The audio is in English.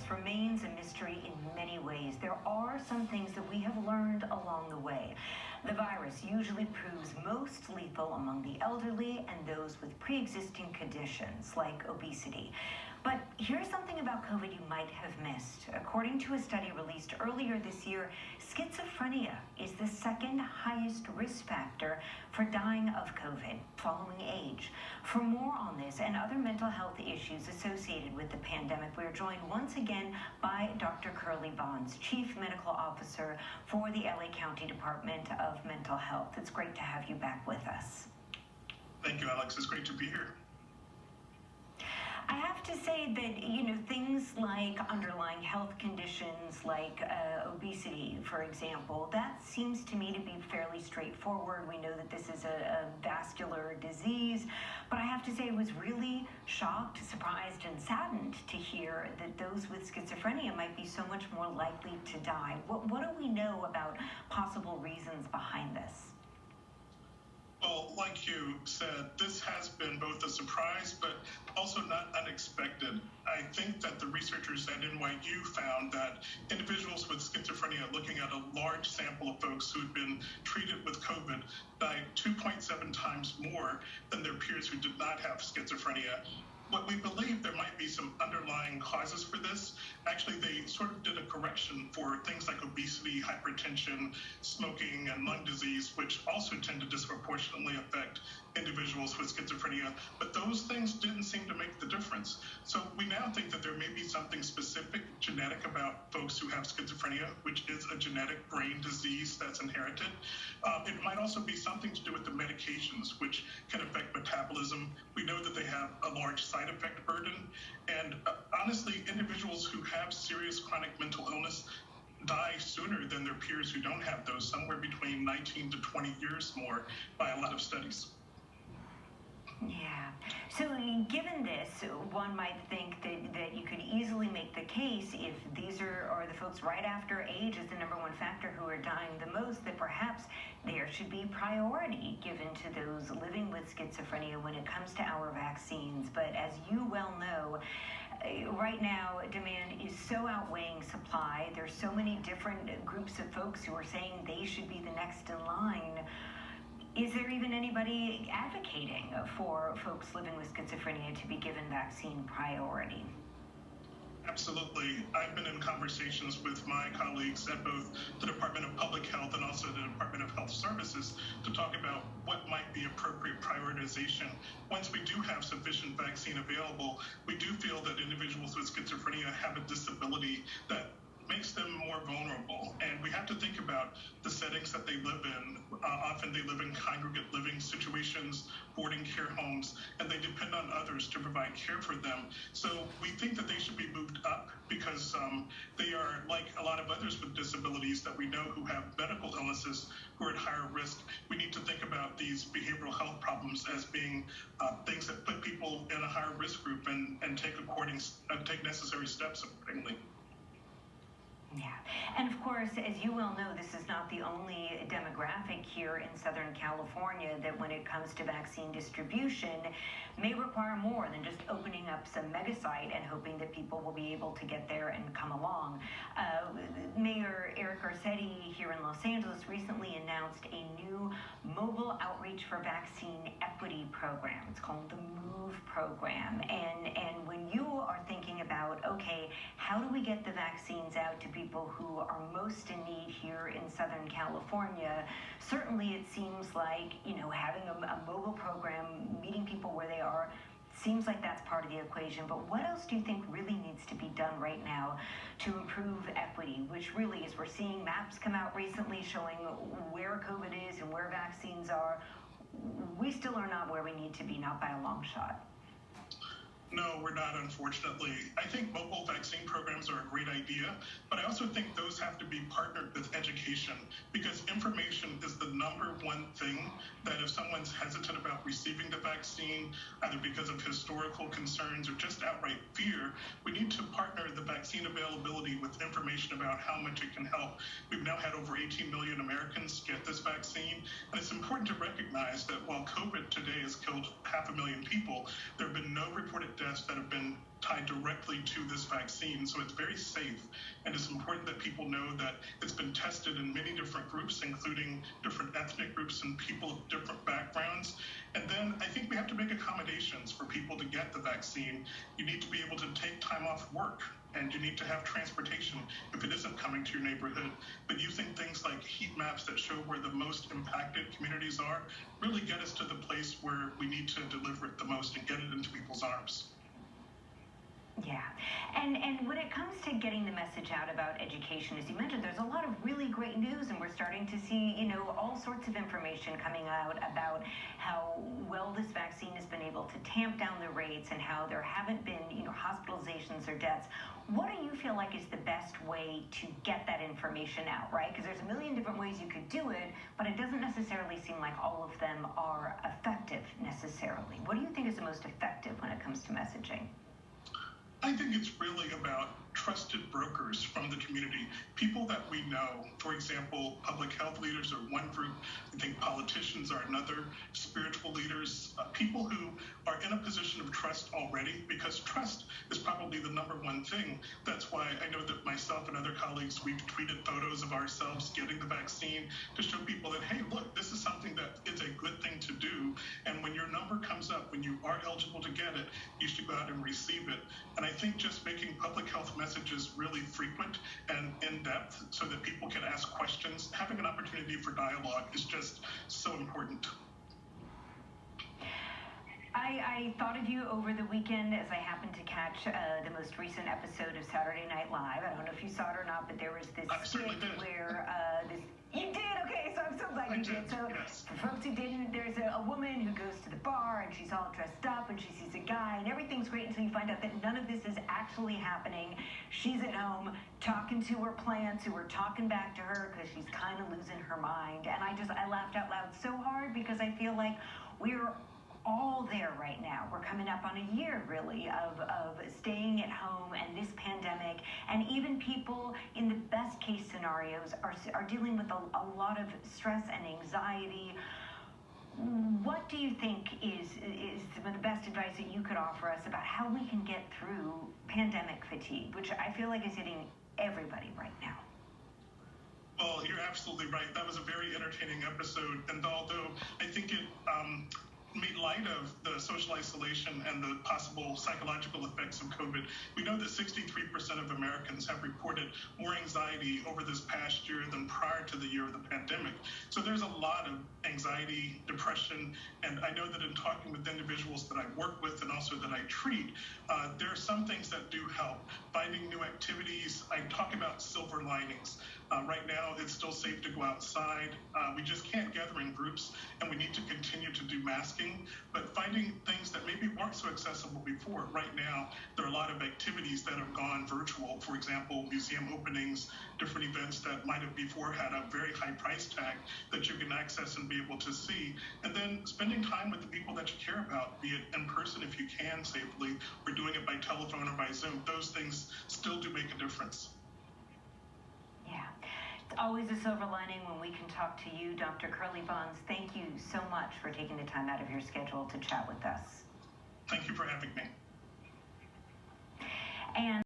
coronavirus remains a mystery in many ways. There are some things that we have learned along the way. The virus usually proves most lethal among the elderly and those with pre-existing conditions like obesity. But here's something about COVID you might have missed. According to a study released earlier this year, schizophrenia is the second highest risk factor for dying of COVID following age. For more on this and other mental health issues associated with the pandemic, we are joined once again by Dr. Curly Bonds, Chief Medical Officer for the LA County Department of Mental Health. It's great to have you back with us. Thank you, Alex. It's great to be here. I have to say that, things like underlying health conditions like obesity, for example, that seems to me to be fairly straightforward. We know that this is a vascular disease, but I have to say I was really shocked, surprised, and saddened to hear that those with schizophrenia might be so much more likely to die. What do we know about possible reasons behind this? Well, like you said, this has been both a surprise, but also not unexpected. I think that the researchers at NYU found that individuals with schizophrenia, looking at a large sample of folks who had been treated with COVID, died 2.7 times more than their peers who did not have schizophrenia. What we believe there might be some underlying causes for this. Actually, they sort of did a correction for things like obesity, hypertension, smoking, and lung disease, which also tend to disproportionately affect individuals with schizophrenia, but those things didn't seem to make the difference. So we now think that there may be something specific genetic about folks who have schizophrenia, which is a genetic brain disease that's inherited. It might also be something to do with the medications, which can affect metabolism. We know that they have a large side effect burden, and honestly, individuals who have serious chronic mental illness die sooner than their peers who don't have those, somewhere between 19 to 20 years more by a lot of studies. Yeah. So given this, one might think that you could easily make the case, if these are the folks right after age is the number one factor who are dying the most, that perhaps there should be priority given to those living with schizophrenia when it comes to our vaccines. But as you well know, right now, demand is so outweighing supply. There's so many different groups of folks who are saying they should be the next in line. Is there even anybody advocating for folks living with schizophrenia to be given vaccine priority? Absolutely. I've been in conversations with my colleagues at both the Department of Public Health and also the Department of Health Services to talk about what might be appropriate prioritization. Once we do have sufficient vaccine available, we do feel that individuals with schizophrenia have a disability that makes them more vulnerable. And we have to think about the settings that they live in. Often they live in congregate living situations, boarding care homes, and they depend on others to provide care for them. So we think that they should be moved up because they are like a lot of others with disabilities that we know who have medical illnesses who are at higher risk. We need to think about these behavioral health problems as being things that put people in a higher risk group and take necessary steps accordingly. Yeah. And of course, as you well know, this is not the only demographic here in Southern California that when it comes to vaccine distribution may require more than just opening up some mega site and hoping that people will be able to get there and come along. Mayor Eric Garcetti here in Los Angeles recently announced a new mobile outreach for vaccine equity program. It's called the MOVE program. And when you are thinking about, okay, how do we get the vaccines out to people who are most in need here in Southern California, certainly it seems like, having a mobile program, meeting people where they are, seems like that's part of the equation. But what else do you think really needs to be done right now to improve equity, which really is, we're seeing maps come out recently showing where COVID is and where vaccines are. We still are not where we need to be, not by a long shot. No, we're not, unfortunately. I think mobile vaccine programs are a great idea, but I also think those have to be partnered with education, because information is the number one thing that if someone's hesitant about receiving the vaccine, either because of historical concerns or just outright fear, we need to partner the vaccine availability with information about how much it can help. We've now had over 18 million Americans get this vaccine, and it's important to recognize that while COVID today has killed 500,000 people, there have been no reported deaths that have been tied directly to this vaccine. So it's very safe, and it's important that people know that it's been tested in many different groups, including different ethnic groups and people of different backgrounds. And then I think we have to make accommodations for people to get the vaccine. You need to be able to take time off work, and you need to have transportation if it isn't coming to your neighborhood. But using things like heat maps that show where the most impacted communities are really get us to the place where we need to deliver it the most and get it into people's arms. Yeah. And when it comes to getting the message out about education, as you mentioned, there's a lot of really great news, and we're starting to see, all sorts of information coming out about how well this vaccine has been able to tamp down the rates and how there haven't been, hospitalizations or deaths. What do you feel like is the best way to get that information out, right? Because there's a million different ways you could do it, but it doesn't necessarily seem like all of them are effective necessarily. What do you think is the most effective when it comes to messaging? I think it's really about trusted brokers from the community, people that we know. For example, public health leaders are one group. I think politicians are another, spiritual leaders, people who are in a position of trust already, because trust is probably the number one thing. That's why I know that myself and other colleagues, we've tweeted photos of ourselves getting the vaccine to show people that, hey, look, this is something that is a good thing to do. And when your number comes up, when you are eligible to get it, you should go out and receive it. And I think just making public health messages really frequent and in-depth so that people can ask questions, having an opportunity for dialogue is just so important. I thought of you over the weekend as I happened to catch the most recent episode of Saturday Night Live. I don't know if you saw it or not, but there was this skit where you did? Okay, so I'm so glad you did. So yes. For folks who didn't, there's a woman who goes to the bar and she's all dressed up and she sees a guy and everything's great until you find out that none of this is actually happening. She's at home talking to her plants who are talking back to her because she's kind of losing her mind. And I laughed out loud so hard because I feel like we're all there right now. We're coming up on a year, really, of staying at home and this pandemic, and even people in the best case scenarios are dealing with a lot of stress and anxiety. What do you think is some of the best advice that you could offer us about how we can get through pandemic fatigue, which I feel like is hitting everybody right now? Well, you're absolutely right. That was a very entertaining episode, and although I think it made light of the social isolation and the possible psychological effects of COVID, we know that 63% of Americans have reported more anxiety over this past year than prior to the year of the pandemic. So there's a lot of anxiety, depression, and I know that in talking with individuals that I work with and also that I treat, there are some things that do help. Finding new activities. I talk about silver linings. Right now, it's still safe to go outside. We just can't gather in groups, and we need to continue to do masking. But finding things that maybe weren't so accessible before. Right now, there are a lot of activities that have gone virtual. For example, museum openings, different events that might have before had a very high price tag that you can access and be able to see. And then spending time with the people that you care about, be it in person if you can safely, or doing it by telephone or by Zoom. Those things still do make a difference. Yeah. It's always a silver lining when we can talk to you, Dr. Curly Bonds. Thank you so much for taking the time out of your schedule to chat with us. Thank you for having me. And